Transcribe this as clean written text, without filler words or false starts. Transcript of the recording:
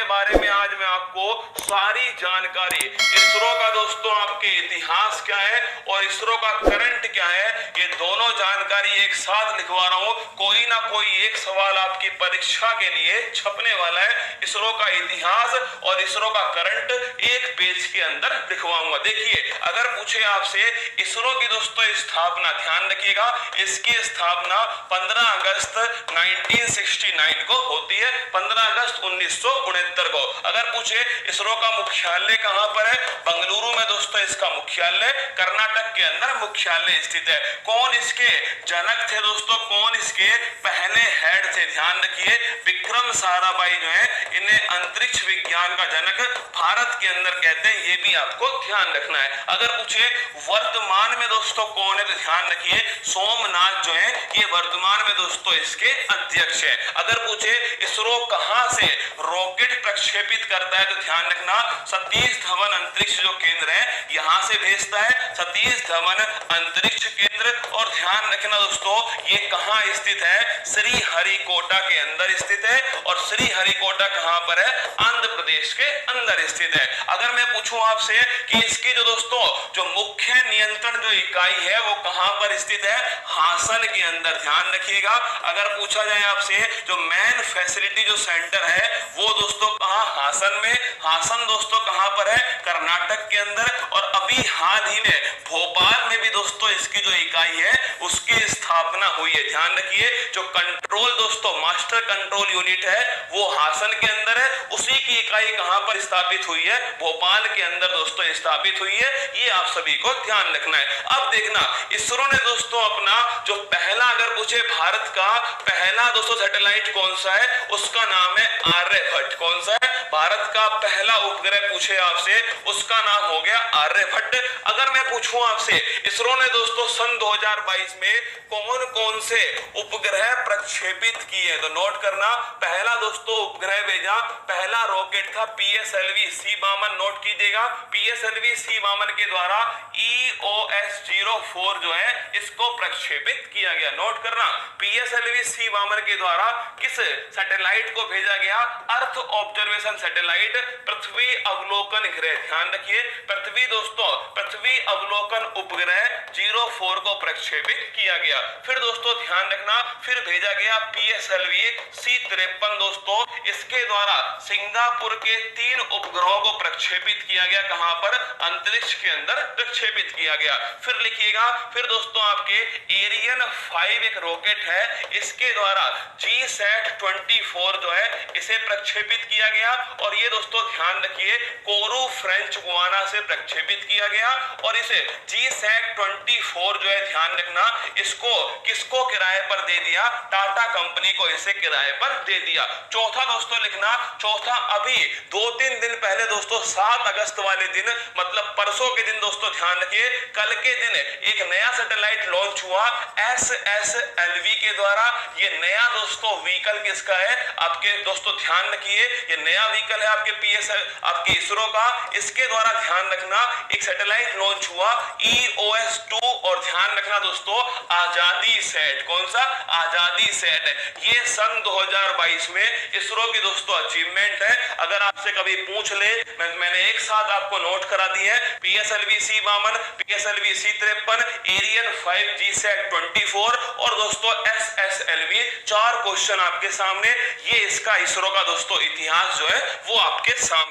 बारे में आज मैं आपको सारी जानकारी, इसरो का दोस्तों आपके इतिहास क्या है और इसरो का करंट क्या है, ये दोनों जानकारी एक साथ लिखवा रहा हूं। कोई ना कोई एक सवाल आपकी परीक्षा के लिए छपने वाला है। इसरो का इतिहास और इसरो का करंट एक पेज के अंदर लिखवाऊंगा। देखिए, अगर पूछे आपसे इसरो की दोस्तों स्थापना, ध्यान रखिएगा, इसकी स्थापना 15 अगस्त 1969 को होती है, 15 अगस्त 1969 को। अगर पूछे इसरो का मुख्यालय कहां पर है, बंगलुरु में दोस्तों इसका मुख्यालय, कर्नाटक के अंदर मुख्यालय स्थित है। कौन इसके जनक थे दोस्तों, कौन इसके पहले हेड थे, ध्यान रखिए, विक्रम साराभाई जो है, इन्हें अंतरिक्ष विज्ञान का जनक भारत के अंदर कहते हैं, ये भी आपको ध्यान रखना है। अगर पूछे वर्तमान में दोस्तों कौन है, तो ध्यान रखिए सोमनाथ जो है, ये वर्तमान में दोस्तों इसके अध्यक्ष है। अगर पूछे इसरो कहां से रॉकेट प्रक्षेपित करता है, तो ध्यान रखना सतीश धवन अंतरिक्ष जो केंद्र है, यहां से भेजता है, सतीश धवन अंतरिक्ष केंद्र। और ध्यान रखना दोस्तों ये कहां स्थित है, श्रीहरिकोटा के अंदर स्थित है। और श्रीहरिकोटा कहां पर है, आंध्र प्रदेश के अंदर स्थित है। अगर मैं पूछूं आपसे कि इसकी जो दोस्तों जो मुख्य नियंत्रण जो इकाई है वो कहां पर स्थित है, हासन के अंदर, ध्यान रखिएगा। अगर पूछा जाए आपसे जो मेन फैसिलिटी जो सेंटर है वो दोस्तों कहां, हासन में। हासन दोस्तों कहां पर है, कर्नाटक के अंदर। और अभी हाल ही में भोपाल में भी दोस्तों इसकी जो इकाई है उसकी स्थापना हुई है, ध्यान रखिए। जो कंट्रोल दोस्तों मास्टर कंट्रोल यूनिट है वो हासन के अंदर है, उसी की इकाई कहां पर स्थापित हुई है, भोपाल के अंदर दोस्तों स्थापित हुई है। ये आप सभी को ध्यान रखना है। अब देखना इसरो ने दोस्तों अपना जो पहला, अगर पूछे भारत का पहला दोस्तों सैटेलाइट कौन सा है, उसका नाम है आर्यभट्ट। कौन सा है, भारत का पहला उपग्रह पूछे आपसे, उसका नाम हो गया आर्यभट्ट। अगर मैं पूछूं आपसे इसरो ने दोस्तों सन 2022 में कौन कौन से उपग्रह प्रक्षेपित किए, तो नोट करना, पहला दोस्तों उपग्रह भेजा, पहला रॉकेट था PSLV C-वामन, नोट कीजिएगा, PSLV C-वामन के द्वारा EOS-04 जो है इसको प्रक्षेपित किया गया। नोट करना, PSLV C-वामन के द्वारा किस सैटेलाइट को भेजा गया, अर्थ ऑब्जर्वेशन सैटेलाइट, पृथ्वी अवलोकन गृह, ध्यान रखिए, पृथ्वी दोस्तों पृथ्वी अवलोकन उपग्रह 04 को प्रक्षेपित किया गया। फिर दोस्तों ध्यान रखना, फिर भेजा गया PSLV C-53 दोस्तों, इसके द्वारा सिंगापुर के 3 उपग्रहों को प्रक्षेपित किया गया, कहां पर, अंतरिक्ष के अंदर प्रक्षेपित किया गया। फिर लिखिएगा, फिर दोस्तों आपके एरियन 5 एक रॉकेट है, इसके द्वारा GSAT-24 जो है इसे प्रक्षेपित किया गया। और ये दोस्तों ध्यान रखिए कोरू फ्रेंच गुआना से प्रक्षेपित किया गया। और इसे GSAT-24 जो है ध्यान रखना, इसको किसको किराए पर दे दिया, टाटा कंपनी को इसे किराए पर दे दिया। चौथा दोस्तों लिखना, चौथा अभी 2-3 दिन पहले दोस्तों 7 अगस्त वाले दिन, मतलब परसों के दिन दोस्तों ध्यान रखिए, कल के दिन एक नया सैटेलाइट लॉन्च हुआ SSLV के द्वारा। ये नया दोस्तों व्हीकल किसका है, आपके दोस्तों ध्यान रखिए, ये नया व्हीकल है आपके इसरो का। इसके द्वारा ध्यान रखना एक सैटेलाइट लॉन्च हुआ EOS-2। और ध्यान रखना दोस्तों आजादी सेट, कौन सा, आजादी सेट है। ये सन 2022 में इसरो की दोस्तों अचीवमेंट है। अगर आपसे कभी पूछ ले, मैंने एक साथ आपको नोट करा दी है, PSLV C-वामन, PSLV C-53, Ariane 5, GSAT-24 और दोस्तों SSLV, 4 क्वेश्चन आपके सामने। ये इसका इसरो का दोस्तों इतिहास जो है वो आपके सामने